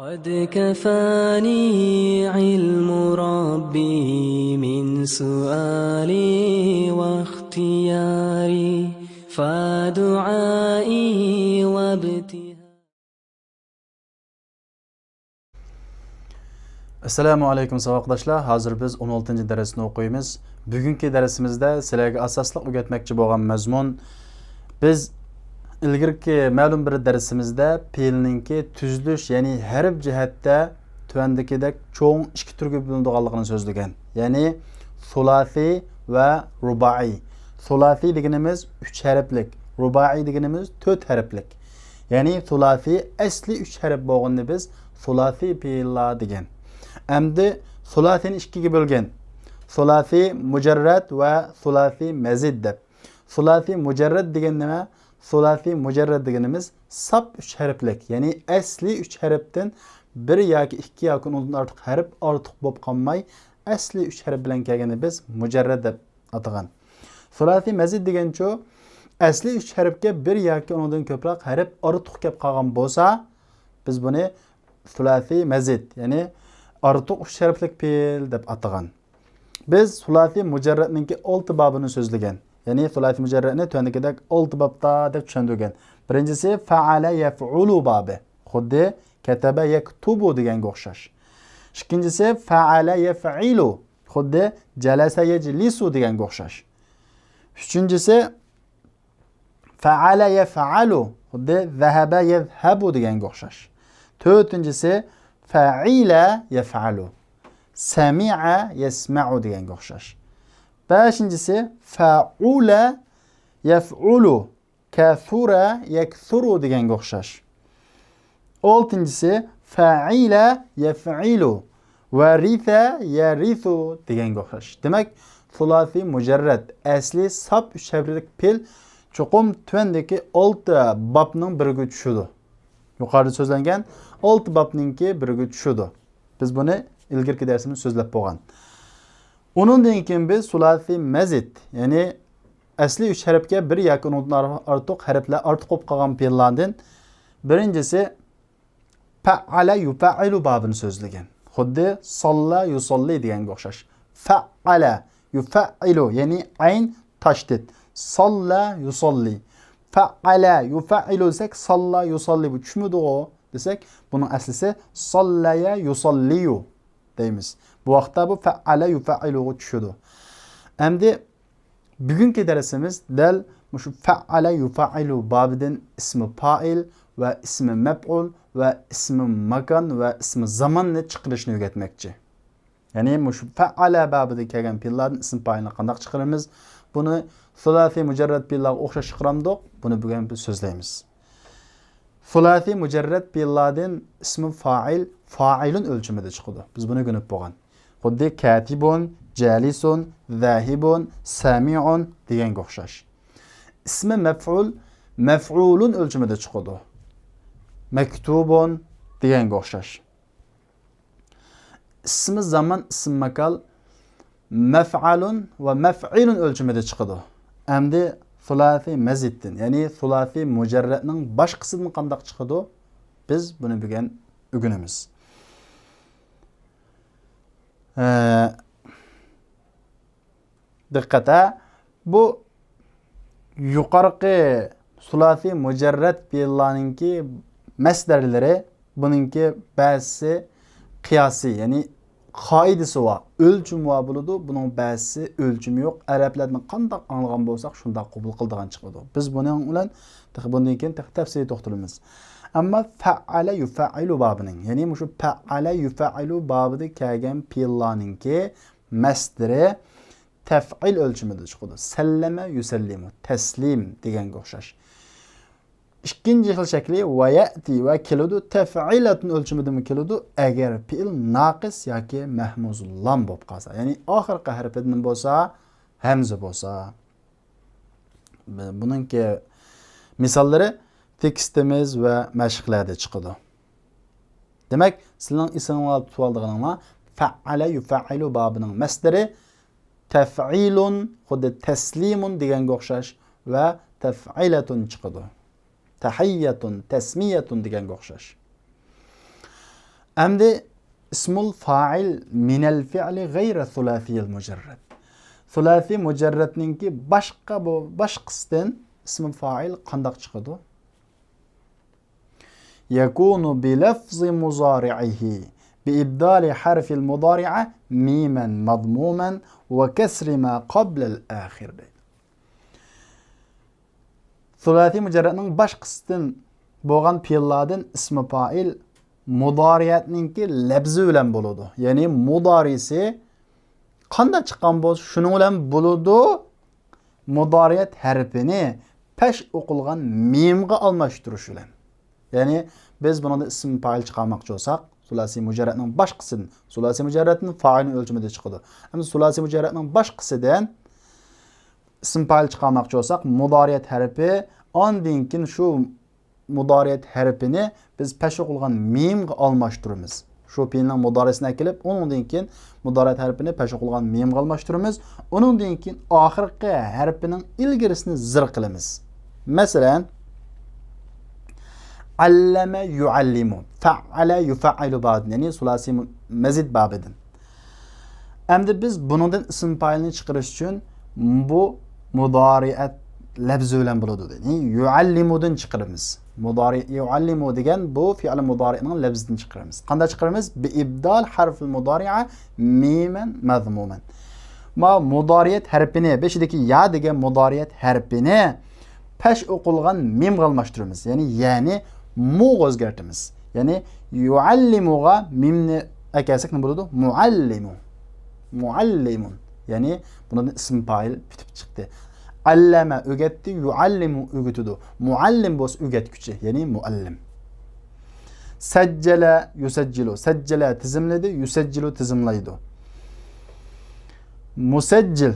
قد كفاني علم ربي من سؤالي واختياري فدعائي وابتهالي. Assalamu alaykum saboqdoshlar. Hozir biz 16-darsni o'qiymiz. Bugungi darsimizda sizlarga asosliq o'rgatmoqchi bo'lgan mazmun biz ilgirki ma'lum bir darsimizda fe'lninki tuzilish, ya'ni harf jihatda tuvandagidek cho'ng ikki turga bo'linadiganligini so'zlagan. Ya'ni sulasi va rubai. Sulasi deganimiz 3 harflik, rubai deganimiz 4 harflik. Ya'ni sulasi asli 3 harf bo'lganini biz sulasi fe'llar degan. Endi sulasini ikkiga bo'lgan. Sulasi mujarrad va sulasi mazid deb. Sulasi mujarrad degan nima? Sulasi mujarrad deganimiz sap 3 harflik, ya'ni asli 3 harfdan bir yoki 2 yoki undan ortiq harf ortiq bo'lib qolmay, asli 3 harf bilan kelganda biz mujarrad deb atagan. Sulasi mazid degancho asli 3 harfga bir yoki undan ko'proq harf ortiq kelib qolgan bo'lsa, biz buni sulasi mazid, ya'ni ortiq 3 harflik fe'l deb atagan. Biz sulasi mujarradninki 6 babini so'zlagan. Ya'ni sulasi mujarradni tuandagidek 6 babda deb tushundirgan. Birinchisi fa'ala yaf'ulu babi. Xuddi kataba yaktubu deganga o'xshash. Ikkinchisi fa'ala yaf'ilu. Xuddi jalasa yajlisu deganga o'xshash. Uchinchisi fa'ala yaf'alu. Xuddi zahaba yazhabu deganga o'xshash. To'rtinchisi fa'ila yaf'alu. Sami'a yasma'u deganga o'xshash. Beshinchisi fa'ula yaf'ulu. Kathura yakthuru deganga o'xshash. Oltinchisi fa'ila yaf'ilu. Varitha yarithu deganga o'xshash. Demak, sulasi mujarrad asli sap 3 harflik fe'l cho'qim tuandagi 6 babning biriga tushadi. Yuqorida so'zlangan 6 babninki biriga tushadi. Biz buni ilgirki darsimizda so'zlab bo'lgan. Undan keyin biz sulasi mazid, ya'ni asli 3 harfga bir yoki undan ortiq harflar ortiq bo'lib qolgan fe'llardan birinchisi fa'ala yuf'ilu babini so'zlagan. Xuddi salla yusalli deganga o'xshash. Fa'ala yuf'ilu, ya'ni ayn tashdid. Salla yusalli. Fa'ala yuf'ilu desak salla yusalli bu tushmadi o desak, buning aslisi sallaya yusalliyu deymiz. Bu vaqtda bu fa'ala yuf'iluga tushadi. Endi bugungi darsimiz dal shu fa'ala yuf'ilu babidan ismi fa'il va ismi maf'ul va ismi makan va ismi zamanni chiqarishni o'rgatmoqchi. Ya'ni shu fa'ala babida kelgan fe'llarning ism fa'ilini qanday chiqaramiz? Buni sulasi mujarrad fe'llarga o'xshash chiqaramdiq. Buni bugun biz so'zlaymiz. Sulasi mujarrad fe'llardan ismi fa'il fa'ilun o'lchimida chiqadi. Biz buni o'rganib bo'lgan. Xuddi katibun, jalisun, zahibun, sami'un deganga o'xshash. Ismi maf'ul maf'ulun o'lchimida chiqadi. Maktubun deganga o'xshash. Ismi zaman, ism makal maf'alun va maf'ilun o'lchimida chiqadi. Endi sulasi maziddan, ya'ni sulasi mujarradning boshqasidan qanday chiqadi? Biz buni bugun o'rganamiz. Diqqat, bu yuqorqi sulasi mujarrad fe'llarninki masdarlari, buningki ba'zisi qiyasi, ya'ni qoidasi va o'lchimi va bo'ladi. Buning ba'zisi o'lchimi yo'q. Arablardan qanday anglagan bo'lsak, shunday qabul qiladigan chiqadi. Biz buning bilan bundan keyin tafsiliy to'xtalamiz. Amma fa'ala yuf'ilu babining, ya'ni shu fa'ala yuf'ilu babida kelgan fe'llarninki masdari taf'il o'lchimida chiqadi. Sallama yusallimu, taslim deganga o'xshash. Ikkinchi xil shakli va ya'ti va keladi taf'ilatun o'lchimida keladi agar fe'l naqis yoki mahmuzul lam bo'lib qolsa, ya'ni oxirgi harfidan bo'lsa, hamza bo'lsa. Buningki misollari tekstimiz va mashqlarda chiqadi. Demak, sizning ismingizga tutib olganingizda fa'ala yuf'ilu babining masdari taf'ilun, xuddi taslimun deganga o'xshash va taf'ilatun chiqadi. Tahiyyatun, tasmiyatun deganga o'xshash. Endi ismul fa'il minel fi'li gayra thulasiyil mujarrad. Thulasi mujarradninki boshqasidan ismul fa'il qandoq chiqadi? Yakunu bi lafzi muzari'ihi bi ibdali harfil mudari'a miman madmuman wa kasri ma qabla al-akhir. Thulasi mujarradning boshqasidan bo'lgan fe'llardan ismi fa'il mudoriyatninki labzi bilan bo'ladi. Ya'ni mudorisi qanday chiqqan bo'lsa, shuning bilan bo'ladi. Mudoriyat harfini pesh o'qilgan mimga almashtirish bilan. Ya'ni biz bundan ism fa'il chiqarmoqchi bo'lsak, sulasi mujarradning boshqasidan, sulasi mujarradning fa'ilning o'lchimida chiqadi. Endi sulasi mujarradning boshqasidan ism fa'il chiqarmoqchi bo'lsak, mudoriyat harfi ondan keyin shu mudoriyat harfini biz pesh o'qilgan mimga almashtiramiz. Shu fe'lning mudorisini kelib, undan keyin mudoriyat harfini pesh o'qilgan mimga almashtiramiz. Undan keyin oxirgi harfining ilgirisini zir qilamiz. Masalan, allama yuallimu, fa'ala yuf'ilu ba'd, ya'ni sulasi mazid babidan. Endi biz bundan ism fa'ilni chiqarish uchun bu mudoriyat labzi bilan bo'ladi. Ya'ni yuallimudan chiqaramiz. Mudari yuallimu degan bu fi'l mudari'ning labzidan chiqaramiz. Qanday chiqaramiz? Bi ibdal harfil mudari'a miman mazmuman. Ma mudariyat harfini, beshidagi ya degan mudariyat harfini pesh o'qilgan mimga almashtiramiz. Ya'ni mu o'zgartamiz. Ya'ni yuallimuga mimni akasak nima bo'ladi? Muallimu. Muallimun. Ya'ni bundan ism fa'il bitib chiqdi. Allama öğretti, yuallimu öğütüdü. Muallim bo'lsa öğretkichi, ya'ni muallim. Sajjala yusajjilu, sajjala tizimladi, yusajjilu tizimlaydi. Musajjil,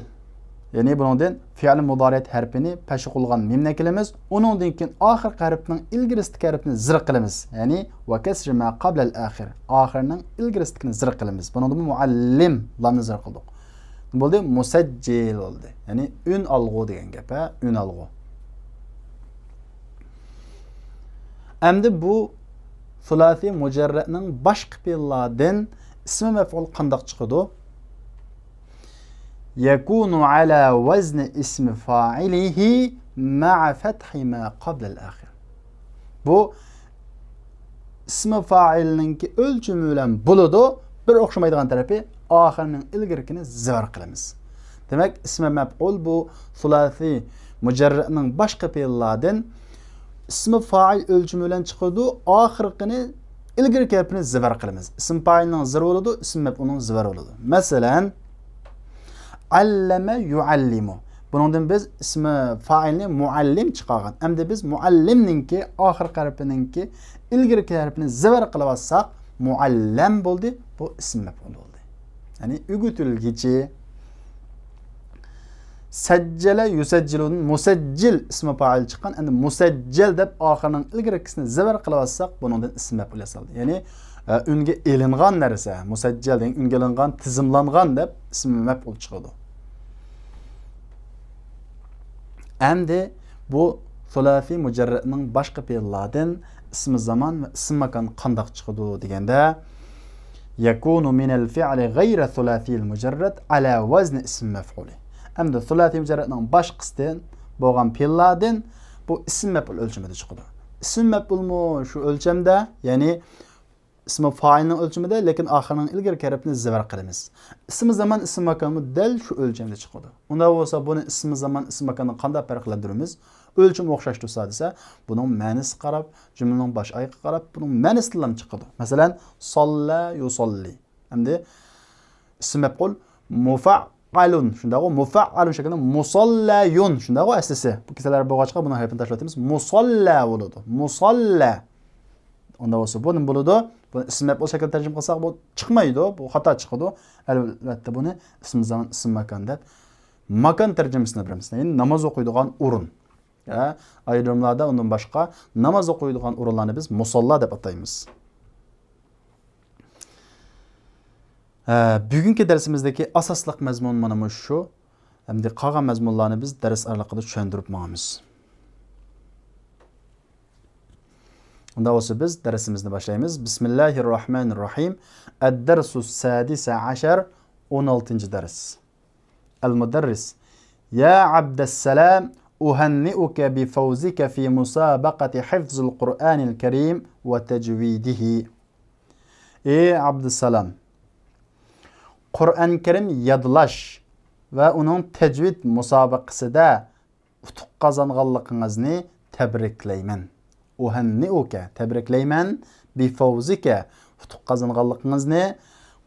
ya'ni bundan fi'l mudoriyat harfini pesh qo'yilgan mimni kelamiz. Undan keyin oxirgi harfning ilgirisidagi harfni zir qilamiz. Ya'ni va kasri ma qabla al-akhir. Oxirning ilgirisidagini zir qilamiz. Bundan muallim lamni zir qildik. Bo'ldi, musajjil oldu. Ya'ni ün alg'u degan gap, ün alg'u. Endi bu sulasi mujarradning boshqa fe'llardan ismi maf'ul qandoq chiqadi? Yakunu ala wazni ismi fa'ilihi ma'a fathi ma qabla al-akhir. Bu ismi fa'ilninki o'lchami bilan bo'ladi, bir o'xshamaydigan tarafi oxirining ilgirkini zir qilamiz. Demak, ismi maf'ul bu sulasi mujarradning boshqa fe'llardan ismi fa'il o'lchami bilan chiqadi, oxirgini ilgirki harfini zir qilamiz. Ism fa'ilning zir bo'ladi, ism maf'ulning zir bo'ladi. Masalan, allama yuallimu. Bundan biz ismi fa'ilni muallim chiqargan. Endi biz muallimninki oxirgi harfininki ilgirki harfini zir qilib olsak, muallam bo'ldi, bu ism maf'ul bo'ldi. Ya'ni o'g'utilgichi. Sajjala yusajjilun, musajjil ismi fa'il chiqqan. Endi musajjal deb oxirining ilgirkisini zir qilib olsak, bundan ism maf'ul yasaldi. Ya'ni unga elingan narsa, musajjal degan unga elingan, tizimlangan deb ism maf'ul chiqadi. Endi bu sulasi mujarradning boshqa fe'llardan ismi zaman va ism makon qandoq chiqadi deganda, yakunu min al-fi'li ghayra thulasiyil mujarrad ala wazn ism maf'ul. Endi sulasi mujarradning boshqasidan bo'lgan fe'llardan bu ism maf'ul o'lchimida chiqadi. Ism maf'ulmi shu o'lchamda, ya'ni ismi fa'ilning o'lchimida, lekin oxirining ilgirki harfini zir qilamiz. Ismi zaman ism makonmi dal shu o'lchamda chiqadi. Unda bo'lsa buni ismi zaman ism makonni qanday farqlantiramiz? O'lcham o'xshash tursa desa, buning ma'nisi qarab, jumlaning bosh oyiga qarab, buning ma'nisi bilan chiqadi. Masalan, solla yusolli. Endi ism maf'ul mufa'alun, shundaqo mufa'alun shaklida musallayun, shundaqo aslisi. Bu kesalar bo'lg'achqa buni harfini tashlatamiz. Musalla bo'ladi. Musalla. Unda bo'lsa bu nima bo'ladi? Buni ism maf'ul shaklida tarjima qilsak bu chiqmaydi, bu xato chiqadi. Albatta buni ism zaman ism makon deb makon tarjimasini bilamiz. Ya'ni namoz o'qiydigan o'rin. Ayrimlarda undan boshqa namoz o'qiydigan o'rinlarni biz musalla deb ataymiz. Bugungi darsimizdagi asosli mazmun mana shu. Hamda qolgan mazmunlarni biz dars orqali tushuntirib boramiz. Unda olsa biz dersimizni başlayımız. Bismillahirrahmanirrahim. Ed-dersus sadise aşer 16. ders. El-Muderris. Ya Abdesselam uhenni'uke bi fawzike fi musabakati hifzul Kur'anil Kerim ve tecvidihi. Ey Abdesselam, Kur'an-ı Kerim yadlash ve onun tecvid musabakasida utuq qazanganligingizni tebrikleymen. Uhenni'uke, tebrikleymen bi fawzike, utuq qazanganligingizni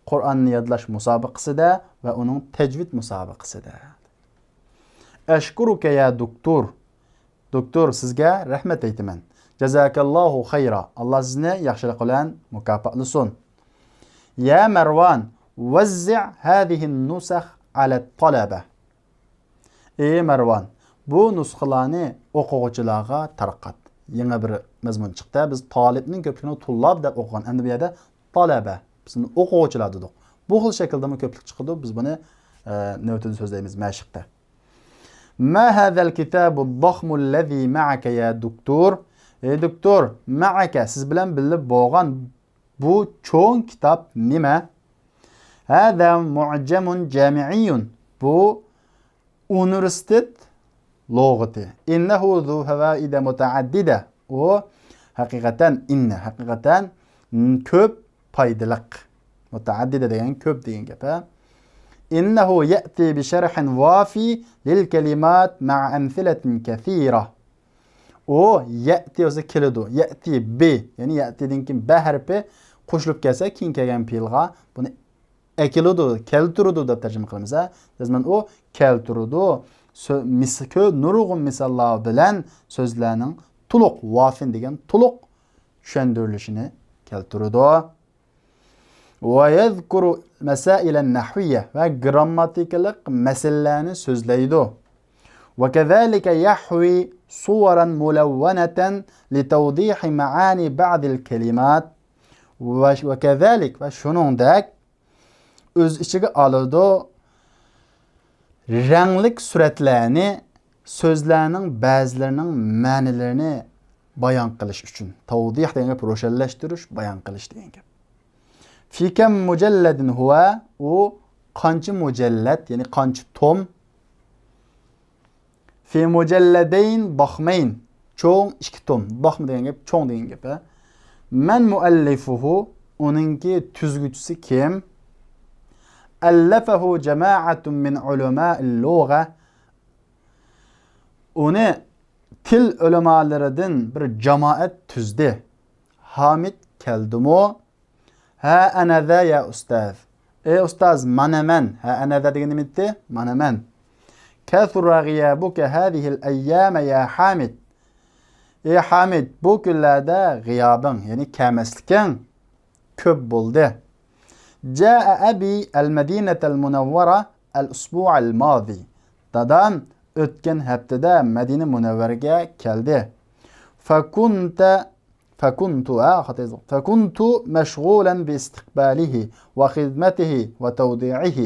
Kur'an'ı yadlash musabakasida ve onun tecvid musabakasida. Eşkuruke ya doktor. Doktor sizga rahmet aytaman. Jazakallahu hayra. Allah sizni yaxshilik bilan mukofotlasin. Ya Marwan, vazzi' hadihi nusakh ala talaba. Ey Marwan, bu nusxalarni o'quvchilarga tarqat. Yangi bir mazmun chiqdi. Biz talibning ko'pligini tullab deb o'qigan. Endi bu yerda talaba, bizni o'quvchilar dedik. Bu xil shaklda ko'plik chiqdi. Biz buni navbatda so'zlaymiz mashqda. Ma hadal kitabu ad-dakhmu ma'aka ya doktor? Ey doktor, ma'aka siz bilan bilib bo'lgan bu cho'ng kitob nima? Hada mu'jamun jami'iyyun. Bu universitet lug'ati. Innahu zu fawaid mutaaddida. O haqiqatan ko'p foydaliq. Mutaaddida degan ko'p degan gap. إنه يأتي بشرح وافي للكلمات مع أمثلة كثيرة. O ya'ti o'zi keladi. Ya'ti b, ya'ni ya'tidan keyin b harfi qo'shilib kelsa, keyin kelgan fe'lga buni ekiladi, keltiradi deb tarjima qilamiz. Jazman o keltiradi. Nurg'un misollar bilan so'zlarning to'liq vafin degan to'liq tushuntirilishini keltiradi. Ve yezkuru mesailen nahviyye ve grammatikalik meselelerini sözleydi. Ve kezalike yahvi suvaran mulevveneten li tevdihi maani ba'dil kelimat. Ve kezalik ve şunundak öz içine alırdı renklik suretlerini sözlerinin bazılarının manilerini bayan kılış için. Tevdih deyen roşelleştiriş, bayan kılış deyen. Fi kem mucelledin huve, o kancı mucellet, yani kancı tom. Fi mucelledeyn dakhmeyn, çoğun iki tom. Dakhme deyen gibi, çoğun deyen gibi. Men muallifuhu, onunki tüzgüçüsü kim? Ellefehu cemaatun min ulemâ'il lugha. Onu til ulemalarıdın bir cemaat tüzdi. Hamid keldumu. Ha ana za ya ustaz. Ey ustaz, mana men. Ha ana za degani bitti? Mana men. Kathura gıyabuke hadihil eyyame ya Hamid. Ey Hamid, bu günlerde gıyabın, yani kemeslikin köp buldu. Ca'a abi el-Medinetel Munevvera el-Usbu'al mazi. Dadam ötken haftada Medine Munevver'e geldi. فكنت مشغولا باستقباله وخدمته وتوديعه.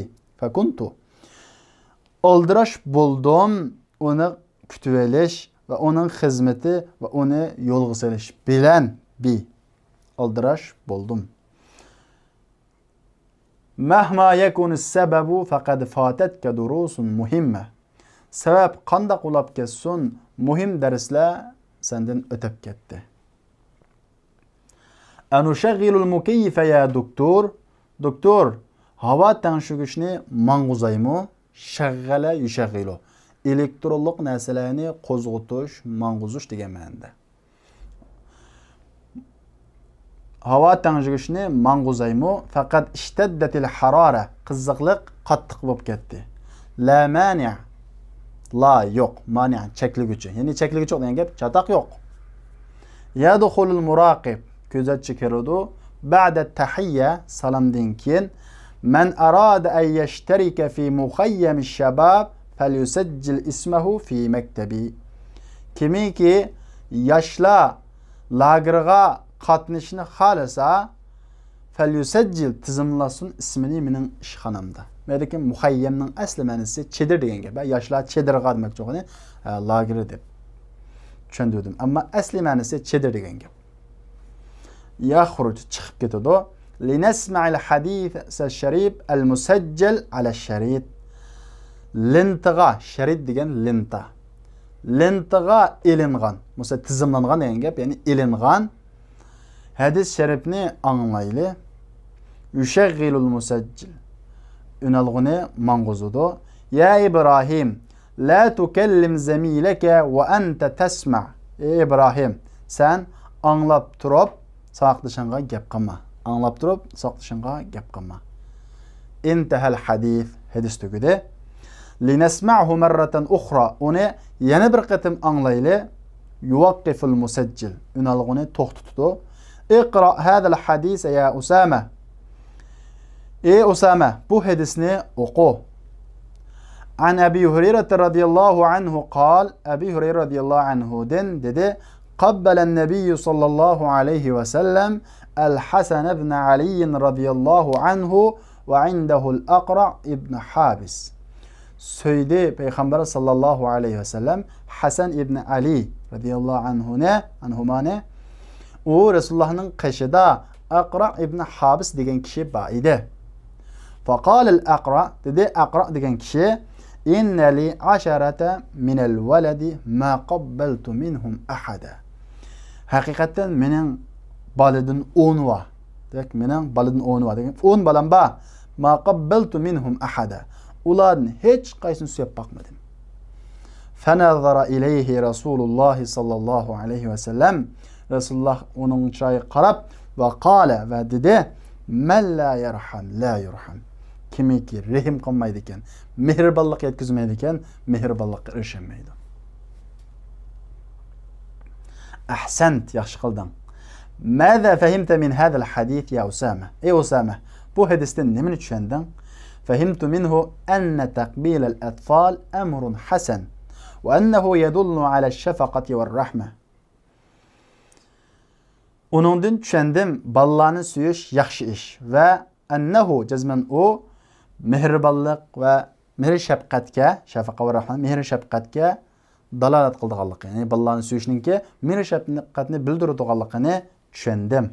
Oldıraş buldum, onu kütüveliş ve onun hizmeti ve onu yolgu seliş bilen bir oldıraş buldum. Mahma yekunu sebebu faqad fatetke durusun muhimme. Sebep qandaq olab ketsin, muhim dersler senden ötep ketdi. Enuşeggilul mukeyyife ya doktor. Doktor, hava tanışıgışını manguzaymu? Şaggale yuşeggilu. Elektroluk neselerini kozgutuş, manguzuş degan ma'noda. Hava tanışıgışını manguzaymu? Fakat işteddetil harara. Qizziqlik qattiq bo'lib ketdi. La mani'. La yok. Mani' chekligüchi. Yani chekligüchi degan gap chataq yo'q. Yadkhulul muraqib. Gözatçı kiradi. Ba'da tahiyya, salamdan keyin men arada en yeşterike fi muhayyemiş şebab felyusecil ismehu fi mektebi. Kimiki yaşla lagırga qatnashni xohlasa felyusecil tizimlasin ismini mening ishxonamda. Lekin muhayyamning asli ma'nosi chedir degan gap. Yoshlar chedirga demoqchi bo'lgan, lagri deb tushundirdim. Ammo asli ma'nosi chedir degan gap. Yahruc çıkıp ketadi. Linasma'il hadis el-sharif el-musajjal ala şerit. Lintiga, şerit degan linta. Lintiga ilingan. Mesela tizimlangan degan gap, yani ilingan hadis şerifni anglaylı. Yushaghilul musajjil. Ünalgını manguzudu. Ya İbrahim, la tukellim zemileke ve ente tesma. Ey İbrahim, sen anlap turup saqlışınğa gap qilma. Anlap turup saqlışınğa gap qilma. İntehal hadis, hadis tugudi. Linesma'hu marratan ukhra. Onu yana bir qitim anglaylı. Yuvaqqiful musajjil. Ünalgını to'xtatdi. İqra hadal hadis ya Usama. Ey Usama, bu hadisni oku. An Abi Hureyre radıyallahu anhu قال, Abi Hureyre radıyallahu anhu'den dedi, qabbalen nebiyyü sallallahu aleyhi ve sellem el-Hasan ibn Ali radıyallahu anhu ve indehu'l Aqra ibn Habis. Söyledi Peygamber sallallahu aleyhi ve sellem Hasan ibn Ali radıyallahu anhuma ne? O Resulullah'ın qışıda Aqra ibn Habis degen kişi ba idi. Faqal el-Aqra, dedi Aqra degen kişi, inne li aşarete minel veledi ma qabbeltu minhum ahada. Hakikaten menin baladın 10 va. Demek menin baladın 10 va. 10 balam ba. Ma qabbeltu minhum ahada. Ulardan hiç qaysını suyab bakmadım. Fenazara ileyhi Resulullah sallallahu aleyhi ve sellem. Resulullah onun çayı qarab ve qala ve dedi, men la yerham la yurham. Kimiki rehim qilmaydi ekan, mehribonlik yetkazmaydi ekan, mehribonlikka erishmaydi. Ahsant, yaxshi qilding. Maza fahimta min hadal hadis ya Usama? Ey Usama, bu hadisdan nimani tushunding? Fahimtu minhu anna taqbil al-atfal amrun hasan ve annahu yadullu ala ash-shafaqati ve'r-rahma. Onundan tushundim, balalarni suyish yaxshi ish ve annahu jazman o mehribonlik va mehr shafqatga, shafaqa va rahmat, mehr shafqatga dalolat qildiganligi, ya'ni balalarni suyishninki mehr shafqatni bildiradiganligini tushundim.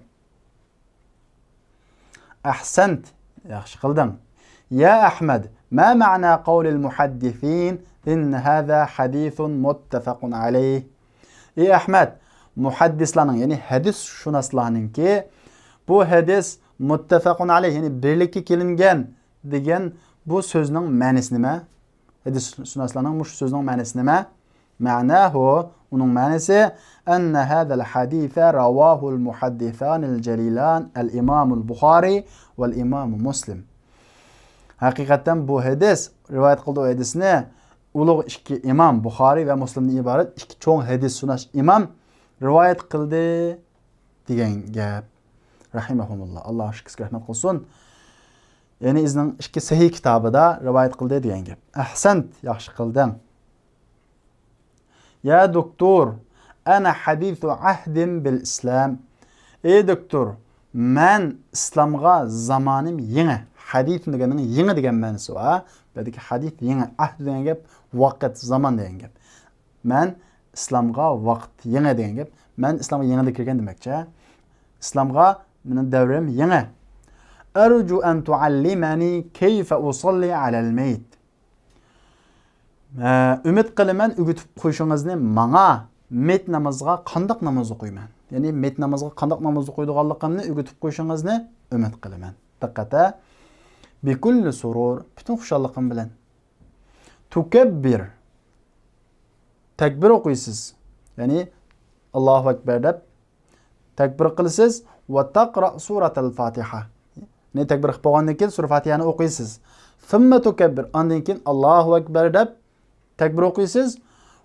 Ahsant, yaxshi qilding. Ya Ahmad, ma ma'na qawlil muhaddithin in hadha hadithun muttafaqun alayh. Ey Ahmad, muhaddislarning, ya'ni hadis shunaslarninki bu hadis muttafaqun alayh, ya'ni birlikka kelingan degan bu so'zning ma'nosi nima? Hadis shunaslarning bu so'zning ma'nosi nima? Ma'nahu, uning ma'nosi anna hadal haditha rawahu al-muhaddithan al-jalilan al-imam al-Bukhari wal-imam Muslim. Haqiqatan bu hadis rivoyat qildi, o hadisni ulug' ikki imom Buxoriy va Muslimdan iborat ikki cho'ng hadis sunash imom rivoyat qildi degan gap. Rahimahumullah. Alloh shukr rahmat qilsin. Ya'ni izning ikki sahih kitobida rivoyat qildi degan gap. Ahsant, yaxshi qilding. Ya doktor, ana hadithu ahdin bil islam. Ey doktor, men islomga zamonim yangi. Hadith deganing yangi degan ma'nosi va bulardagi hadith yangi, ahd degan gap vaqt, zaman degan gap. Men islomga vaqt yangi degan gap. Men islomga yangida kirgan demakchi. Islomga mening davrim yangi. Arju an tuallimani kayfa usalli ala al-mayt. Umid qilaman o'gitib qo'yishingizni menga met namozga qandoq namoz o'qiyman. Ya'ni met namozga qandoq namoz o'qiydiganligimni o'gitib qo'yishingizni umid qilaman. Diqqata. Bikulli surur, bütün xushalliqim bilan. Tukabbir. Takbir o'qiysiz. Ya'ni Allohu akbar deb takbir qilasiz va taqra suratul Fatiha. Ne takbir qilib bo'lgandan keyin sura Fatihani o'qiysiz. Thumma tukabbir. Ondan keyin Allohu akbar deb takbir o'qiysiz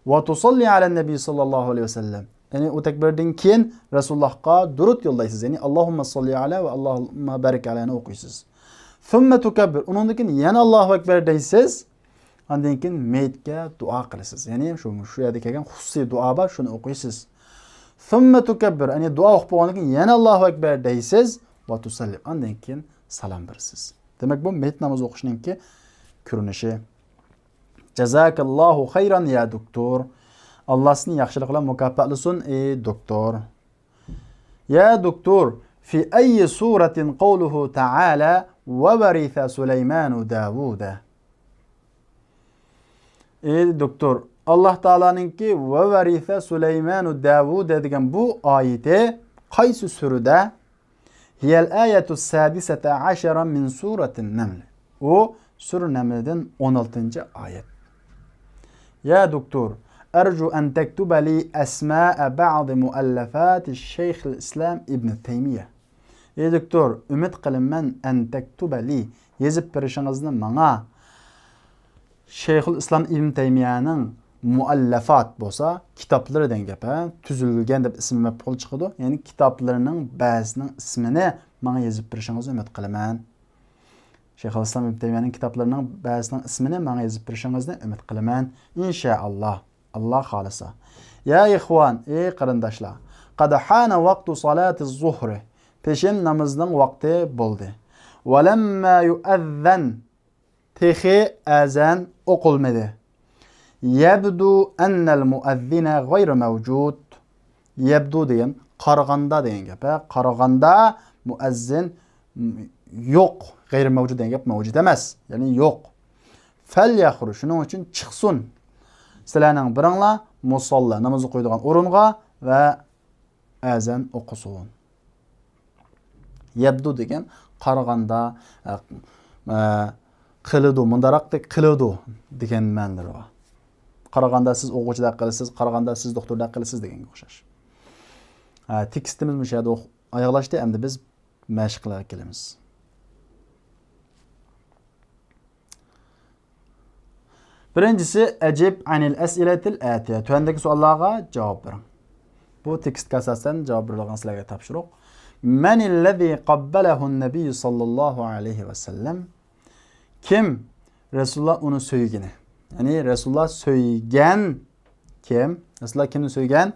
va tusalli ala nabiy sallallohu alayhi vasallam. Ya'ni o takbirdan keyin Rasulullohga durud yo'llaysiz. Ya'ni Allohumma salli ala va Allohumma barik alayni o'qiysiz. Thumma tukabbir. Ondan keyin yana Allohu akbar deysiz. Ondan keyin maytga duo qilasiz. Ya'ni shu yerda kelgan xususiy duo bor, shuni o'qiysiz. Thumma tukabbir. Ya'ni duo o'qib bo'lgandan keyin yana Allohu akbar deysiz va tusallim. Ondan keyin salom berasiz. Demak bu mayt namoz o'qishninki ko'rinishi. Jazakallohu xayran ya doktor. Allah seni yaxshilik bilan mukofotlasin ey doktor. Ya doktor, في أي سورة قوله تعالى وورث سليمان داوود. Doktor, Allah Taala'nınki وورث سليمان داوود degan bu ayeti qaysi surada? Hiyel ayetus sadisete aşara min suretin Neml. O Sur Neml'den 16. ayet. Ya doktor, ercu en tektube li esma'e ba'd muallafati Şeyh'l İslam İbn Teymiye. Doktor, ümit qilib men en tektube li yezib berişingizni manga Şeyh'l İslam İbn Teymiye'nin muallafat bolsa, kitaplaridan gap, tuzilgan deb ismi maf'ul chiqadi. Ya'ni kitaplarining ba'zining ismini menga yozib berishingizni umid qilaman. Şeyh'l İslam İbn Teymiye'nin kitaplarining ba'zining ismini menga yozib berishingizni umid qilaman. İnşaallah. Allah xolisa. Ya ixvan, ey qarindoshlar, qad hana vaqtu salati-zuhr. Peshin namozining vaqti bo'ldi. Va lamma yu'azzan texi azan o'qilmadi. Yabdu annal muazzina g'ayr mavjud. Yabdu degan qaraganda degan gap. Qaraganda muazzin yo'q, g'ayr mavjud degan gap mavjud emas, ya'ni yo'q. Fal yaxru, shuning uchun chiqsin. Sizlarning biringlar musalla namoz o'qiydigan o'ringa va azan o'qisin. Yabdu degan qaraganda qiladi, mundaroqdek qiladi degan ma'nolar bor. Qaraganda siz o'quvchida qilasiz, qaraganda siz doktorda qilasiz deganga o'xshash. Tekstimiz bu yerda oyoqlashdi, endi biz mashq qilib kelamiz. Birinchisi ajib anil as'ilatil atiya. Tuandagi savollarga javob bering. Bu tekstga asosan javob berilgan sizlarga topshiriq. Manillazi qabbalahu an-nabiy sallallohu alayhi va sallam? Kim Resulullah onu söygeni? Yani Resulullah söygen kim? Resulullah kimni söygen?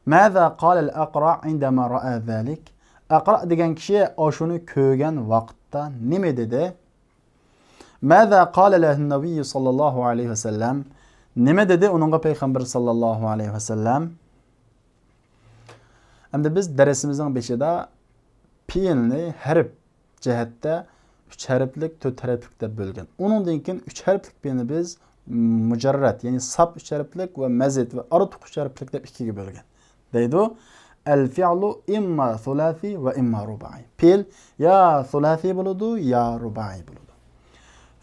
Maza qala al-Aqra indama ra'a zalik? Aqra degan kishi oshuni ko'rgan vaqtda nima dedi? Maza qala lahu-nabiy sallallohu alayhi va sallam? Nima dedi uningga payg'ambar sallallohu alayhi va sallam? Endi biz darsimizning beshida fi'lni harf jihatda 3 harflik, 4 harflik deb bo'lgan. Uningdan keyin 3 harflik fi'lni biz mujarrad, ya'ni sab 3 harflik va mazid va artiq 3 harflik deb ikkiga bo'lgan. Deydi, al-fi'lu imma thulathi va imma rubai. Fi'l ya thulathi bo'ladi, ya rubai bo'ladi.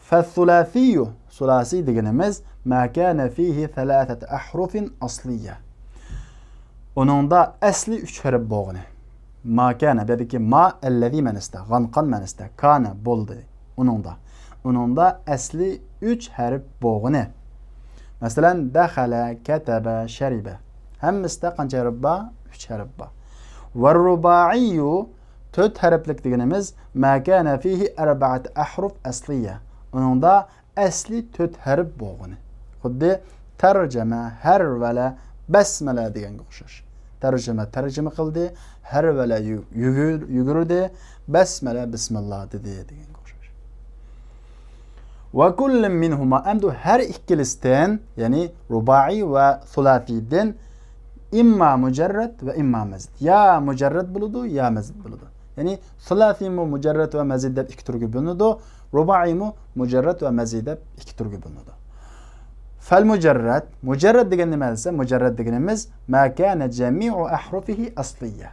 Fa-thulathiyyu, sulasi deganimiz ma kana fihi thalathat ahrufin asliya. Uningda asli 3 harf bo'lgan. Ma kana bedeki ma allazi manista, g'anqan manista, kana bo'ldi uningda. Uningda asli 3 harf bo'lgani. Masalan, dakhala, kataba, shariba. Hammasida qancha harf bor? 3 harf bor. Va rubaiyu 4 harflik deganimiz ma kana fihi 4 ahruf asliya. Uningda asli 4 harf bo'lgani. Xuddi tarjima, harvala, basmala deganga o'xshash. Tarjima qildi, harvala yugurdi, basmala bismillah dedi deganga o'xshash. Va kullun minhuma, amdu har ikkilisidan, ya'ni rubai va sulafiydan imma mujarrad va imma mazid. Ya mujarrad bo'ladi, ya mazid bo'ladi. Ya'ni sulafiy mujarrad va mazid deb ikki turga bo'linadi, rubai mujarrad va mazid deb ikki turga bo'linadi. Fal mujarrad, mujarrad degan nima desa, mujarrad deganimiz ma kana jami'u ahrufihi asliya.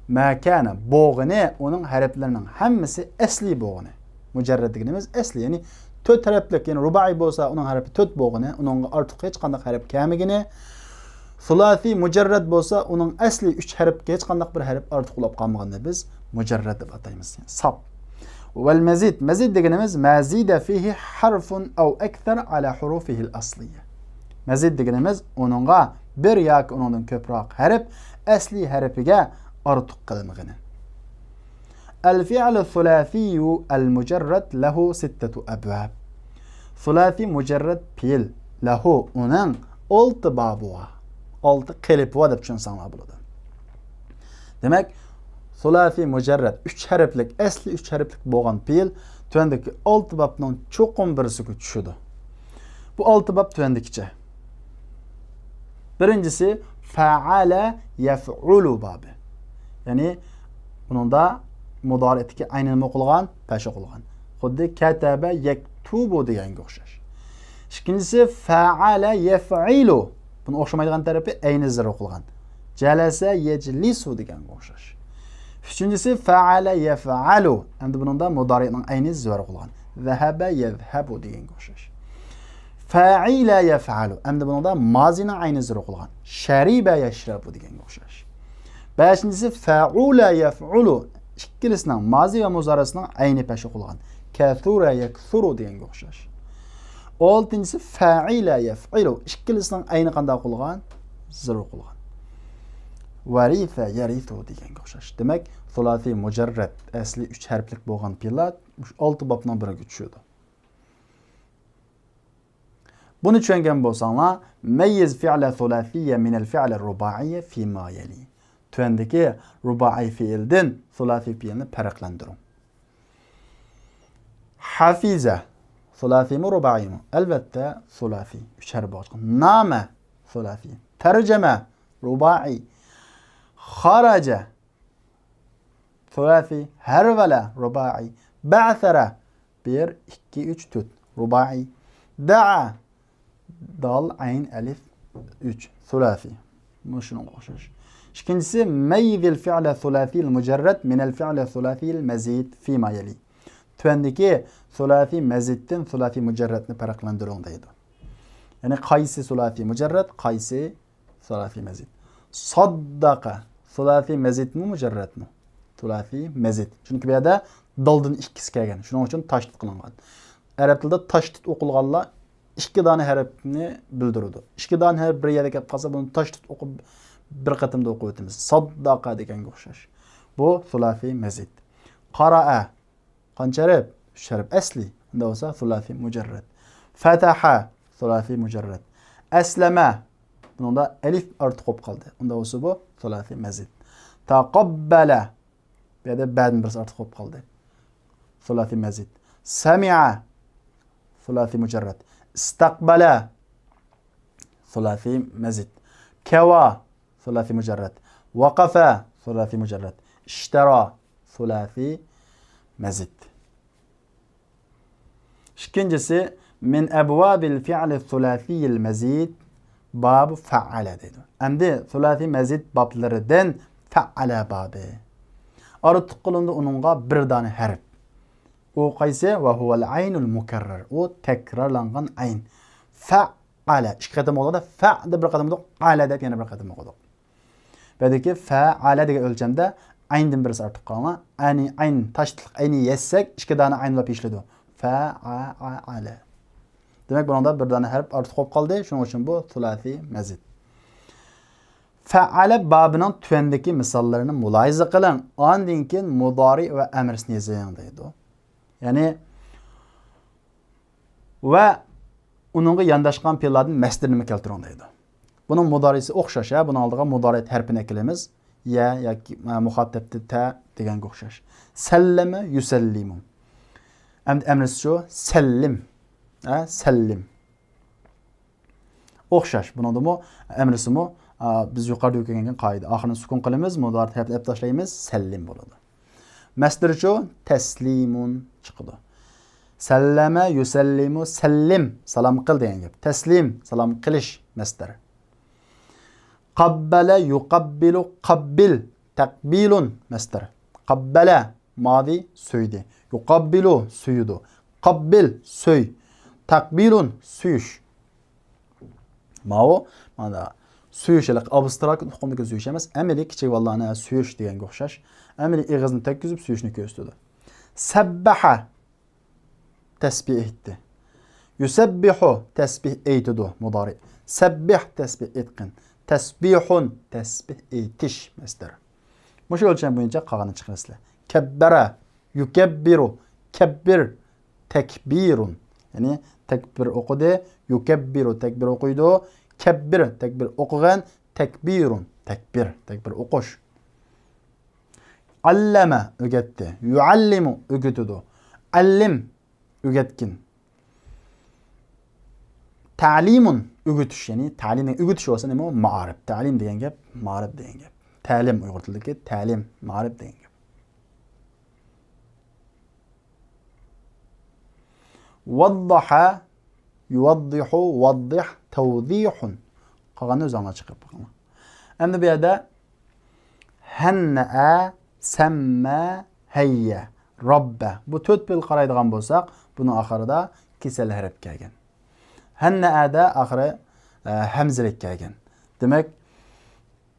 Ma kana bo'g'ini, uning harflarining hammasi asli bo'g'ini. Mujarrad deganimiz asli, ya'ni 4 harflik, ya'ni rubai bo'lsa, uning harfi 4 bo'g'ini, uningga ortiq hech qanday harf kelmagini. Sulasi mujarrad bo'lsa, uning asli 3 harfga hech qanday bir harf ortiq bo'lib qolmaganini biz mujarrad deb ataymiz. Sab. Vel mazid, mazid deganimiz mazida fihi harfun aw akthar ala hurufihi al-asliya. Mazid deganimiz uningga bir yoki uningdan ko'proq harf asli harfiga ortiq qilinmagani. Al-fi'l al-thulathi al-mujarrad lahu 6 abwab. Thulathi mujarrad fi'l lahu uning 6 babi bor. 6 qilib va deb tushunsanlar bo'ladi. Demak, sulasi mujarrad 3 harflik, asli 3 harflik bo'lgan fi'l tuandagi 6 babning cho'qim birisiga tushadi. Bu 6 bab tuandikicha. Birinchisi fa'ala yaf'ulu babi. Ya'ni Bunun da mudari'deki ayni nima o'qilgan? Peş o'qilgan. Xuddi kataba yaktubu deganga o'xshash. Ikkinchisi fa'ala yaf'ilu. Buni o'xshamaydigan tarafi ayni zir o'qilgan. Jalasa yajlisu deganga o'xshash. Üçüncüsü fa'ala yaf'alu. Endi bunun da mudari'ning ayni zir o'qilgan. Zahaba yadhhabu deganga o'xshash. Fa'ila yaf'alu. Endi bunun da mazining ayni zir o'qilgan. Shariba yashrabu deganga o'xshash. Beşincisi fa'ula yaf'ulu. İkkilisinin mazi ve muzarasının ayni peş o'qilgan. Kathura yakthuru deganga o'xshash. Oltinchisi fa'ila yaf'ilu. İkkilisinin ayni qanday o'qilgan? Zir o'qilgan. Varitha yarithu deganga o'xshash. Demak, sulasi mujarrad asli 3 harflik bo'lgan fe'llar 6 bobning biriga tushadi. Buni tushungan bo'lsanglar, mayyiz fi'la sulasiyya min al-fi'l ar-ruba'iyya fi ma yali. Tuandagi rubai fi'ldan sulasi fi'lni farqlantiring. Hafiza sulasi mi rubai mi? Albatta sulasi. 3 harf bo'lgan. Nama sulasi. Tarjama rubai. Kharaja sulasi. Harvala rubai. Ba'thara 1 2 3 4 rubai. Da'a dal ayn alif 3 sulasi. Bu şuna o'xshash. İkincisi meyyizil fi'la sulasiyil mujarrad minel fi'la sulasiyil mazid fima yali. Tuandagi sulasi maziddan sulasi mujarradni farqlantiring deydi. Ya'ni qaysi sulasi mujarrad, qaysi sulasi mazid. Saddaqa sulasi mazidmi mujarradmi? Sulasi mazid. Chunki bu yerda daldan ikkisi kelgan. Shuning uchun tashdid qilingan. Arab tilida tashdid o'qilganlar ikki dona harfni bildiradi. Ikki dona harf bir yerga kelib qolsa, buni tashdid o'qib bir qatimda o'qib o'tamiz. Saddaqa deganga o'xshash. Bu sulasi mazid. Qara'a qancha harf? 3 harf asli. Unda bo'lsa sulasi mujarrad. Fataha sulasi mujarrad. Aslama bunda alif ortiq bo'lib qoldi. Unda bo'lsa bu sulasi mazid. Taqabbala bu yerda ba'dan birisi ortiq bo'lib qoldi. Sulasi mazid. Sami'a sulasi mujarrad. Istaqbala sulasi mazid. Kawa sulasi mujarrad. Waqafa sulasi mujarrad. İştara sulasi mazid. İkincisi min abwabil fi'li sulasiyil mazid bab fa'ala dedi. Endi sulasi mazid bablaridan fa'ala babı. Artıq qılındı onunğa bir dana harf. O qaysi? Ve huvel aynul mukarrar. O tekrarlangan ayn. Fa'ala. İki qatim oldu da fa'da bir qatim oldu. Ala deb yana bir qatim oldu. Bedeki fa'ala degan o'lchamda ayndan birisi ortiq qolgan. Ani ayn tashdid ayni yessak, ikki dana aynlab ishladi. Fa'ala. Demak, bunda bir dana harf ortiq bo'lib qoldi. Shuning uchun bu sulasi mazid. Fa'ala babining tuandagi misollarini muloyiza qiling. Ondan keyin mudori va amrsni yozing deydi. Ya'ni va uningga yondashgan fe'llarning masdarini keltiring deydi. Bunun mudorisi o'xshash, buni oldiga mudori harfini ekilamiz. Ya yoki muxatabda ta deganga o'xshash. Sallama yusallimu. Amrisi shu, sallim. Sallim. O'xshash. Buningda amrisimi biz yuqorida o'qigan qoida. Oxirini sukun qilamiz, mudori harfni olib tashlaymiz, sallim bo'ladi. Masdari shu, taslimun chiqadi. Sallama yusallimu sallim, salom qil degan gap. Taslim, salom qilish masdari. Qabbala yuqabbilu qabbil, taqbilun masdar. Qabbala madi so'ydi. Yuqabbilu suyudu. Qabbil so'y. Taqbilun suyush. Mao mana suyushlik abstrakt hukmdagi suyush emas, amaliy kichik vallarni suyush deganga o'xshash. Amaliy ig'izni tekkizib suyushni ko'rsatadi. Sabbaha tasbih etdi. Yusabbihu tasbih etdi mudari. Sabbih tasbih etqin. Tasbihun tasbih etish masdar. Mushu o'lcham bo'yicha qolganini chiqarasizlar. Kabbara yukabbiru kabbir takbirun. Ya'ni takbir o'qidi, yukabbiru takbir o'qiydi, kabbir takbir o'qigan, takbirun takbir o'qish. Allama o'rgatdi, yuallimu o'rgatadi. Allim o'rgatkin. Ta'limun o'rgatish, ya'ni ta'limning o'rgatish bo'lsa nima? Ma'arif. Ta'lim degan gap, ma'arif degan gap. Ta'lim Uyg'ur tilidagi ta'lim, ma'arif degan gap. Vaddaha yuvaddihu vaddih tavdihun. Qolganini o'zinglar chiqib boqinglar. Endi bu yerda hanna'a samma hayya robba. Bu 4 bil qaraydigan bo'lsak, buning oxirida kesal harf kelgan. Hanna'ada oxiri hamzalik kelgan. Demak,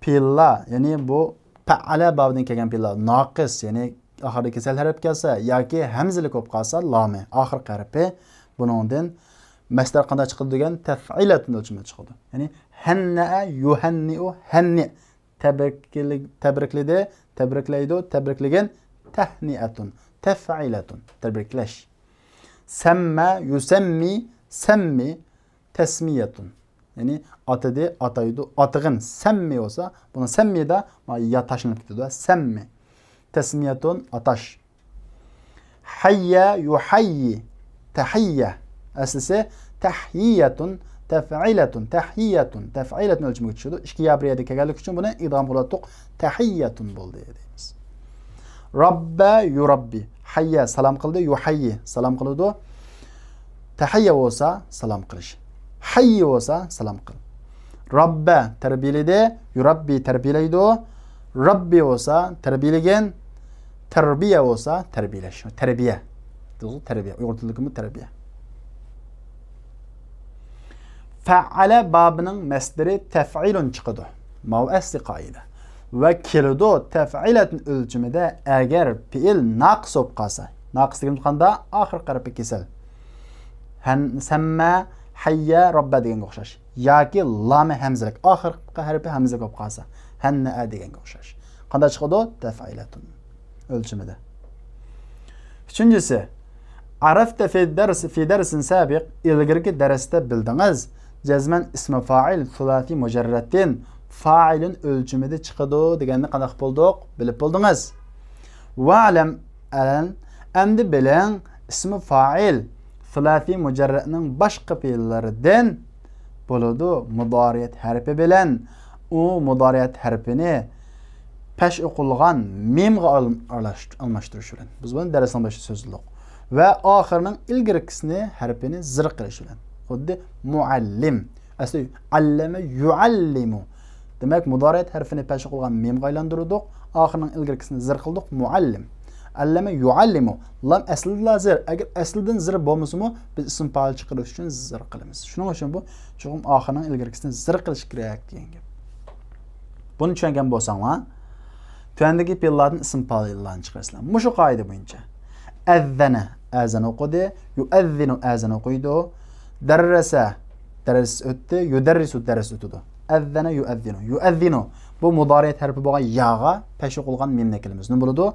pilla, ya'ni bu fa'ala babidan kelgan pilla noqis, ya'ni oxirida kesal harf kelsa yoki hamzalik bo'lib qolsa, lami oxirgi harfi buningdan masdar qanday chiqadi degan taf'ilatun o'lchami chiqadi. Ya'ni hanna'a yuhanni'u hanni tabriklidi, tabriklaydi, tabriklagan tahni'atun, taf'ilatun, tabriklash. Samma yusammi, sammi tasmiyatun. Ya'ni atadi, ataydi, atig'in sammi olsa, buni sammida ya tashlanib ketadi. Sammi. Tasmiyatun atash. Hayya yuhayyi, tahiyya. Aslisi tahiyatun, taf'ilatun, tahiyatun, taf'ilatun o'lchamiga tushadi. 2 yabriyada kelganlik uchun buni idg'om qiladiq. Tahiyatun bo'ldi deymiz. Robba yurabbi. Hayya salom qildi, yuhayyi salom qiladi. Tahiyya bo'lsa salom qilish. Hayyi bo'lsa salom qil. Robba tarbiyalaydi, yurabbi tarbiyalaydi. Robbi bo'lsa tarbiyalagan, tarbiya bo'lsa tarbiyalash. Tarbiya. Tarbiya. Uyg'ur tilidagi tarbiya. Fa'ala babining masdari taf'ilun chiqadi. Mau asli qoida. Va keladi taf'ilatun o'lchimida agar fi'il naqs bo'lib qolsa. Naqs degan qanda oxirgi harfi kesal. Samma hayya robba deganga o'xshash. Yoki lam hamzalik oxirgi harfi hamza bo'lib qolsa, hanna deganga o'xshash. Qanday chiqadi? Taf'ilatun o'lchimida. Uchinchisi, arafta fi darsin sabiq, ilgirki darsda bildingiz, jazman ismi fa'il sulasi mujarradin fa'ilin o'lchimida chiqadi deganni qanday bo'ldik? Bilib bo'ldingiz. Wa'lam alan amdi bilan ismi fa'il sulasi mujarradning boshqa fe'llaridan bo'ladi mudoriyat harfi bilan. U mudoriyat harfini pesh o'qilgan mimga almashtirish bilan. Biz buni darsdan boshida so'zladik. Va oxirining ilgirkisini harfini zir qilish bilan. Xuddi muallim. Asli allama yuallimu. Demak, mudoriyat harfini pesh o'qilgan mimga aylantirdik. Oxirining ilgirkisini zir qildik, muallim. Allama yuallimu. Lam aslida zir. Agar aslidan zir bo'lmasa-mu, biz ism fa'il chiqarish uchun zir qilamiz. Shuning uchun bu cho'qim oxirining ilgirkisini zir qilish kerak degan gap. Buni tushungan bo'lsanglar, tuandagi fe'llardan ism fa'illarni chiqarasizlar. Mushu qoida bo'yicha. Azzana azan o'qidi, yu'azzinu azan o'qiydi, darrasa dars o'tdi, yudarrisu dars o'tdi. Azzana yu'azzinu. Yu'azzinu bu mudoriyat harfi bo'lgan yaga pesh o'qilgan mimni kelimiz. Nima bo'ladi?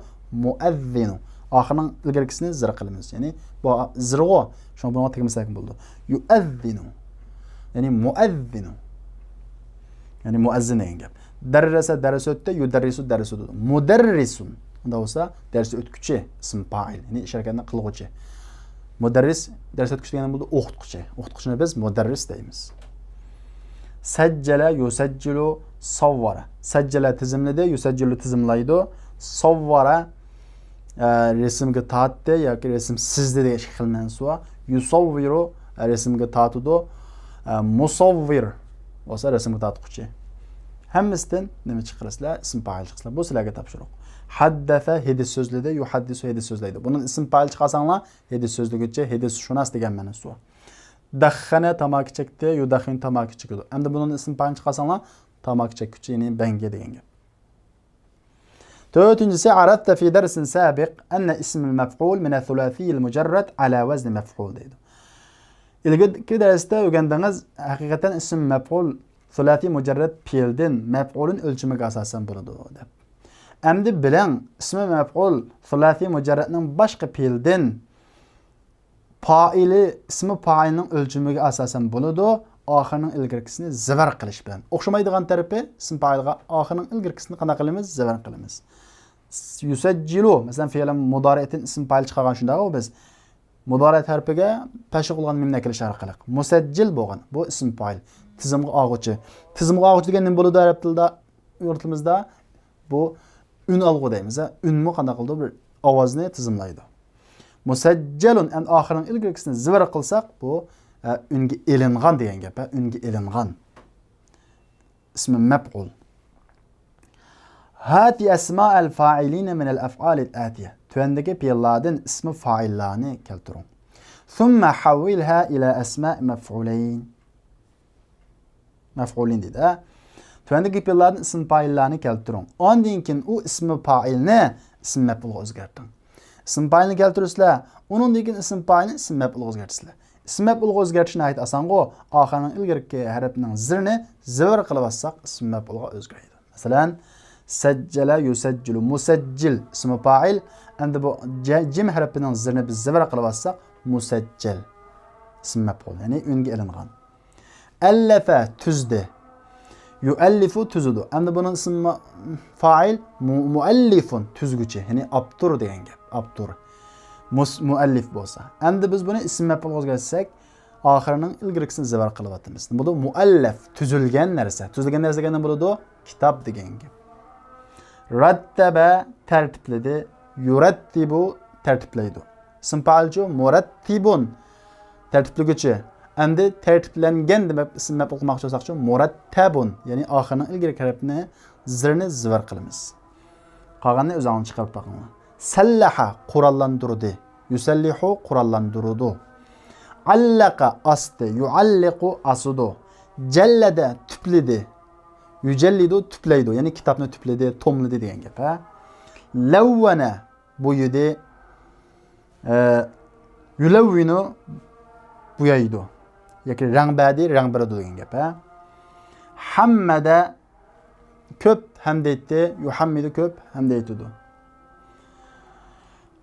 Muazzinu. Oxirining ilgirkisini zir qilamiz. Ya'ni bu zirg'o. Shuni buni tegmasak bo'ldi. Yu'azzinu. Ya'ni muazzinu. Ya'ni muazzin degan gap. Darrasa dars o'tdi, yudarrisu dars o'tdi. Mudarrisun. Unda bo'lsa dars o'tguchi ism fa'il, ya'ni ish harakatini qilguvchi. Mudarris dars o'tguchi degan bo'ldi o'qituvchi. O'qituvchini biz mudarris deymiz. Sajjala yusajjilu sawwara. Sajjala tizimladi, yusajjilu tizimlaydi. Sawwara resimga tortdi yoki resim sizdi degan xilman suva. Yusawwiru resimga tortdi. Musawwir bo'lsa resimga tortquchi. Hammasidan nima chiqarasizlar? Ism fa'il chiqarasizlar. Bu sizlarga topshiriq. Haddasa hedis so'zladi, yuhaddisu hedis so'zlaydi. Bunun ism fa'il chiqarsanglar, hedis so'zligicha hedis shunas degan ma'no suva. Dakhana tamaki chekdi, yudakhin tamaki chekdi. Endi bunun ism fa'il chiqarsanglar, tamaki chekkuchi, ya'ni banga degan gap. To'rtinchisi, arafta fi darsin sabiq anna ism al-maf'ul min al-thulathi al-mujarrad ala wazn maf'ul deydi. Ilgirki darsda o'rgandingiz, haqiqatan ism maf'ul thulathi mujarrad fi'ldan maf'ulun o'lchamiga asosan bo'ladi deb. Endi bilan ismi maf'ul thulathi mujarradning boshqa fe'ldan fa'ili ismi fa'ilning o'lchamiga asosan bo'ladi. Oxirining ilgirkisini zivar qilish bilan. O'xshamaydigan tarafi ism fa'ilga oxirining ilgirkisini qanday qilamiz? Zivar qilamiz. Yusajjilu, masalan, fe'l mudoriyatin ism fa'il chiqargan shunday biz mudoriyat harfiga pesh qo'yilgan mimni kelish orqali musajjil bo'lgan. Bu ism fa'il. Tizimga og'uchi. Tizimga og'uchi degan nima bo'ladi arab tilida, yurtimizda? Bu un alg'u deymiz. Unmi qanday qildi? Bir ovozni tizimlaydi. Musajjalun en oxirining ilgirkisini zivr qilsak, bu unga elingan degan gap, unga elingan. İsmi mef'ul. Hati esma'el fa'iline min el-af'alil atiye. Tüendeki fiillardan ismi faillarını keltirun. Thumma havvilha ila esma' mef'uleyn. Mef'ulin dedi. Tüendeki fiillardan ismi faillarını keltirun. Ondan keyin u ismi fa'ilni ismi mef'ulga o'zgartin. İsmi fa'ilni keltirsizlar, undan keyin ismi fa'ilni ismi mef'ulga o'zgartirsizlar. İsmi mef'ulga o'zgartishni ayt asango, oxirining ilgirki harfining zirni zivr qilib olsak, ismi mef'ulga o'zgaradi. Masalan, sajjala yusajjilu musajjil ismi fa'il. Endi bu jim harfining zirni biz zivr qilib olsak, musajjal ismi mef'ul, ya'ni unga ilingan. Allafa tuzdi. Yuallifu tuzudu. Endi bunun ismi fa'il muallifun tuzguchi, ya'ni abtur degan gap. Abtur. Muallif bo'lsa. Endi biz buni ism mef'ul o'zgartsak, oxirining ilgirkisini zivr qilib atamiz. Bu muallaf, tuzilgan narsa. Tuzilgan narsa degandan bo'ladi kitob degan gap. Rattaba tartibladi, yurattibu tartiblaydi. Ism fa'ilchi murattibun tartiblaguvchi. Endi tartiblangan deb ism mef'ul qilmoqchi bo'lsakchi murattabun, ya'ni oxirining ilgirki harfini zirni zivr qilamiz. Qolganini o'zingizlar chiqarib boqinglar. Sallaha qurallandurdi. Yusallihu qurallandurdu. Allaqa asdi. Yualliqu asudu. Jallada tuplidi. Yujallidu tuplaydi. Ya'ni kitobni tuplidi, tomlidi degan gap. Lavwana bo'yidi. Yulavvinu bo'yaydi. Yoki rangbadi, rangbiradi degan gap. Hammada ko'p hamd aytdi, yuhammidu ko'p hamd aytdi.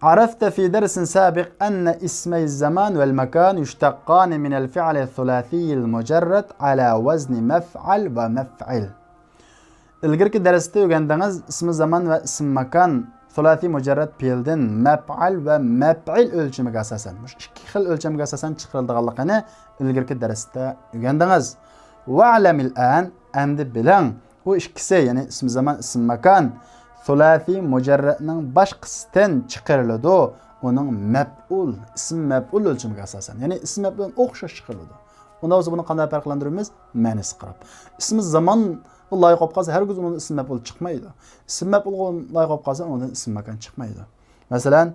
عرفت في درس سابق أن اسمي الزمان والمكان يشتقان من الفعل الثلاثي المجرد على وزن مفعل ومفعل. İlgirki derste öğrendiğiniz ismi zaman ve isim makan thulathi mujarrad fiilden mef'al ve mef'il ölçümüge asasen. İki xil ölçümüge asasen çıkarıldığanlıqını ilgirki derste öğrendiniz. Ve'lemil an endi bilen bu ikisi yani isim zaman isim makan thulathi mujarradning boshqasidan chiqariladi. Uning mef'ul, ism mef'ul ölçümüge asasen. Yani ism mef'ul o'xshash chiqariladi. Unda o'zi buni qanday farqlantiramiz? Ma'nisi qarab. Ismi zaman loyiq olib qolsa, hargiz undan ism mef'ul chiqmaydi. Ism mef'ul loyiq olib qolsa, undan ism makan chiqmaydi. Masalan,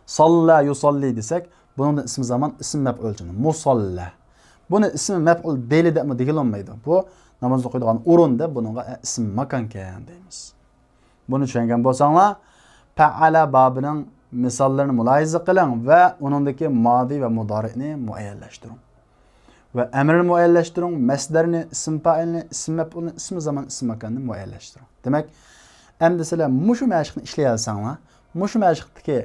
salla yusalli desak, bunun ismi zaman ism mef'ul uchun musalla. Buni ism mef'ul deyiladi ama deyilolmaydi. Bu namozda qo'yilgan o'rinda buningga ism makan ekan deymiz. Buni tushungan bo'lsanglar, fa'ala babining misollarini muloyiza qiling va uningdagi modi va mudori'ni muayyanlashtiring. Ve emrini muayyanlashtiring, masdarni, ism fa'ilni, ism mef'ulni, ism zaman, ism makanni muayyanlashtiring. Demak, endi sizlar mushu mashqni ishlayolsanglar, mushu mashqdagi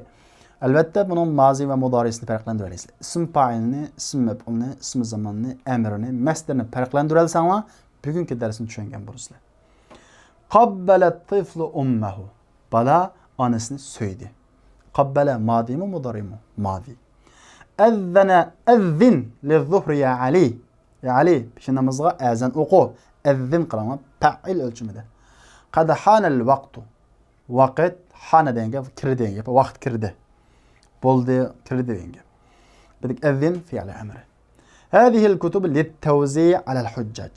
albatta buning mozi va mudorisini farqlantirasizlar. Ism fa'ilni, ism mef'ulni, ism zamanni, emrini, masdarni farqlantirolsanglar, bugungi darsni tushungan bo'lasizlar. Qabbalat tiflu ummahu. Bala onasini so'ydi. Qabbala modimi, mudorimi? Modi. Ezzana ezzin lizuhri ya Ali. Ya Ali, peşin namazga azan oku. Ezzin qilama fa'il ölçümüde. Qad hanal vaqtu. Vaqt hana degan gap, kirdi degan gap, vaqt kirdi. Bo'ldi, kirdi degan gap. Dedik ezzin fi'li amri. Hadihi al-kutub lit-tawzi' ala al-hujjaj.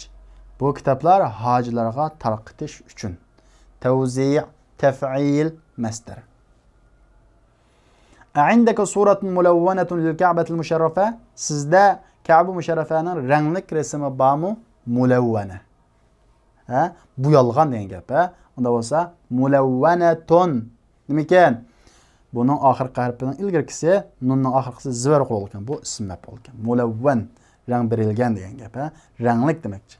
Bu kitaplar hacılarga tarqitish uchun. Tawzi' taf'il masdar. عندك صورة ملونة للكعبة المشرفة. Sizde Kabe müşerrefenin renglik resmi bağımı mulevvene. Bu yalgan deyen gap. Onda olsa mulevvenetun. Demiken bunun ahir harfinin ilgirkisi nunun ahirkisi zivr qo'yilgan. Bu ism mef'ul ekan. Mulevven rang berilgan degan gap. Ranglik demekçi.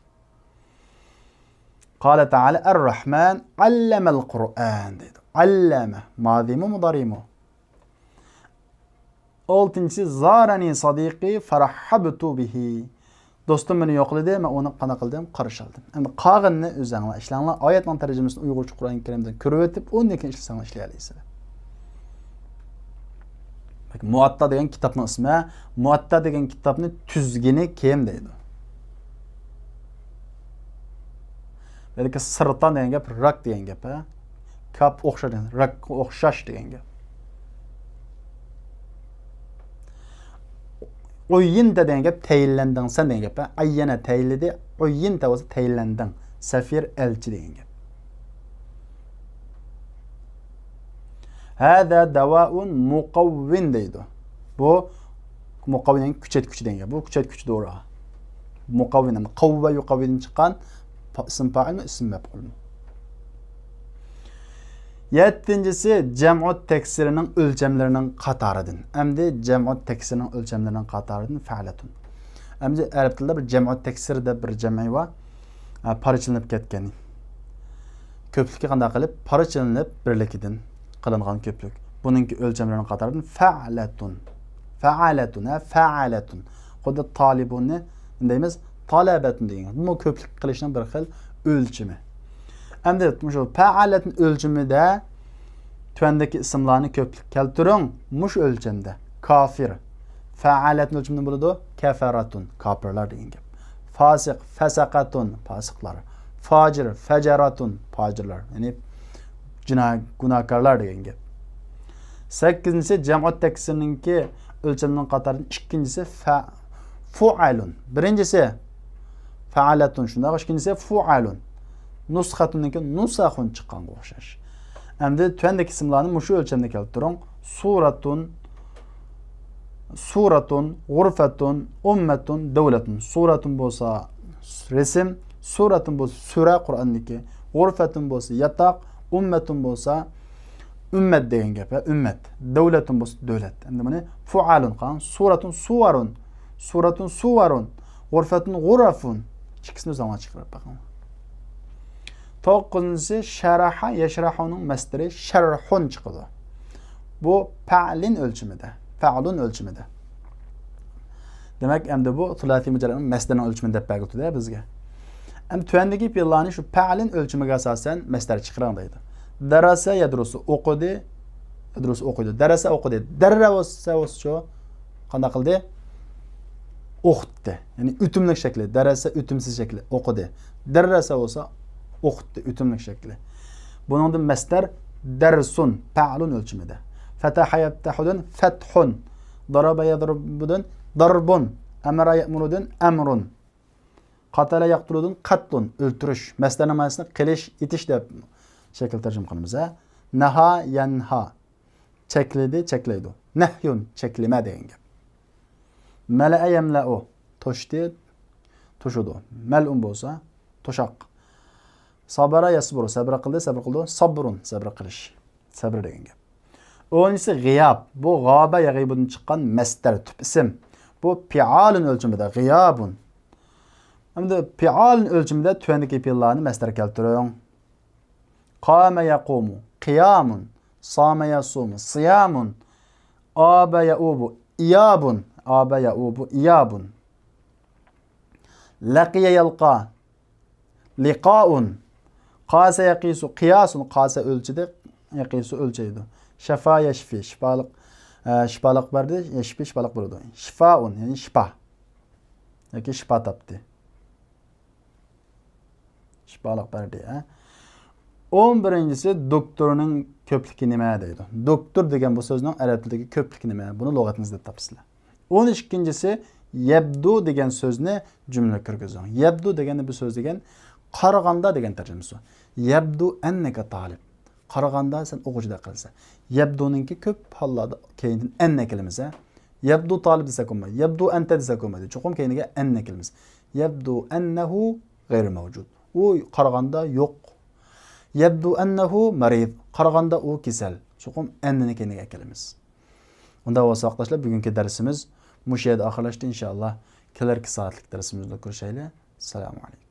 Qala Taala Er-Rahman allama'l Qur'an dedi. Allama madimi mudarimu. Oltinchi zarani sadiqi farahhabtu bihi. Do'stim meni yo'qladi, men uni qana qildim, qarshi oldim. Endi qog'inni o'zinglar ishlanglar, oyatning tarjimasini Uyg'urcha Qur'oni Karimdan ko'rib o'tib, undan keyin ishlasanglar ishlay olasizlar. Bak, Muatta degan kitobning ismi, Muatta degan kitobni tuzgini kim deydi? Balki sirtan degan gap, rak degan gap, kap o'xshash degan rak o'xshash degan gap. Uyyin de degan gap tayinlanding sen degan gap. Ayyana tayinladi, uyyin de bo'lsa tayinlanding. Safir elchi degan gap. Hada davaun muqawwin deydi. Bu muqawwin kuchatkuchi degan gap. Bu kuchatkuchi to'g'ri. Muqawwin qavva yuqawwin chiqqan ism fa'il mi ism maf'ul mi? Yettincisi jam'ut teksirining o'lchamlarining qatoridan. Endi jam'ut teksirining o'lchamlarining qatoridan fa'latun. Endi arab tilida bir jam'ut teksir deb bir jam'i bor. Parchalanib ketgan. Ko'plikka qanday qilib parchalanib birlikidan qilingan ko'plik. Buningki o'lchamlarining qatoridan fa'latun. Fa'alatun, fa'alatun. Xuddi talibunni deymiz, talabatun degan. Bu ko'plik qilishning bir xil o'lchami. Endi shu fa'alatun o'lchamida tuandagi ismlarni ko'plik keltiring, mush o'lchamda. Kafir. Fa'alatun o'lchamida bo'ladi, kafaratun, kofirlar degan gap. Fasiq, fasaqatun, fasiqlar. Fajir, fajaratun, fajirlar. Ya'ni gunohkorlar degan gap. 8-inchisi jam'ut teksirininki o'lchamining qatoridan ikkinchisi fu'alun. Birinchisi fa'alatun shunda, ikkinchisi fu'alun. Nusxatunniki nusxun chiqqanga o'xshash. Endi tuandagi ismlarni mushu o'lchamda keltiring. Suratun, g'urfatun, ummatun, davlatun. Suratun bo'lsa resim, suratun bo'lsa sura Qur'onniki, g'urfatun bo'lsa yatoq, ummatun bo'lsa ummat degan gap, ummat. Davlatun bo'lsa davlat. Endi buni fu'alun qan, suratun suvarun, g'urfatun g'urafun. Ikkisini o'zingizga chiqarib baqing. 9-inchisi sharaha yashrahuning masdari sharhun chiqadi. Bu fa'lin o'lchimida, fa'lun o'lchimida. Demak, endi bu thulathi mujarradning masdarining o'lchimida deb belgiladi bizga. Endi tuandagi fe'llarni shu fa'lin o'lchimiga asosan masdar chiqaring deydi. Darasa yadrusu o'qidi, yadrusu o'qidi. Darasa o'qidi. Darrasa o'sho qanday qildi? O'qitdi. Ya'ni utumlik shakli. Darasa utumsiz shakli. O'qidi. Darrasa bo'lsa o'qitdi, utumlik shakli. Buningda masdar darsun, fa'lun o'lchimida. Fataha yaftahudun, fathun. Daraba yadrubudun, darbun. Amara ya'murudun, amrun. Qatala yaqtuludun, qatlun. O'ltirish. Masdarning ma'nosini qilish, itish deb shakl tarjima qilamiz. Naha yanha. Cheklidi, cheklaydi. Nahyun, cheklima degan gap. Mala'a yamla'u. Toshdi, toshudu. Mal'un bo'lsa, toshaq. Sabara yasburu, sabr qildi, sabrun, sabr qilish. Sabr degan gap. 10-inchisi g'iyab. Bu g'aba yag'ibundan chiqqan masdar tip ism. Bu fi'alun o'lchimida g'iyabun. Endi fi'alun o'lchimida tuandagi fe'llarni masdar keltiring. Qama yaqumu, qiyamun, sama yasumu, siyamun, aba yaubu, iyabun, aba yaubu, iyabun. Laqiya yalqa, liqaun. Qasa yaqisu, qiyasun, qasa o'lchidi, yaqisu o'lchaydi. Shafa yashfi, shifaliq berdi, yashfi shifaliq bo'ladi. Shifaun, ya'ni shifa. Yoki shifa topdi. Shifaliq berdi, 11-inchisi doktorning ko'pligi nima deydi. Doktor degan bu so'zning arab tilidagi ko'pligi nima? Buni lug'atingizda topasizlar. 12-inchisi yabdu degan so'zni jumla kirgizing. Yabdu degani bu so'z degan qaraganda degan tarjimasi. Yabdu annaka talib. Qaraganda sen o'quvchida qilsa. Yabduninki ko'p hollarda keyin anna kelimiz. Yabdu talib desa bo'lmaydi. Yabdu anta desa bo'lmaydi. Chuqum keyiniga anna kelimiz. Yabdu annahu g'ayr mavjud. U qaraganda yo'q. Yabdu annahu marid. Qaraganda u kasal. Chuqum annani keyiniga kelimiz. Unda bo'lsa vaqtdoshlar bugungi darsimiz mush yerda oxirlashdi inshaalloh. Kelarki soatlik darsimizda ko'rishaylik. Assalomu alaykum.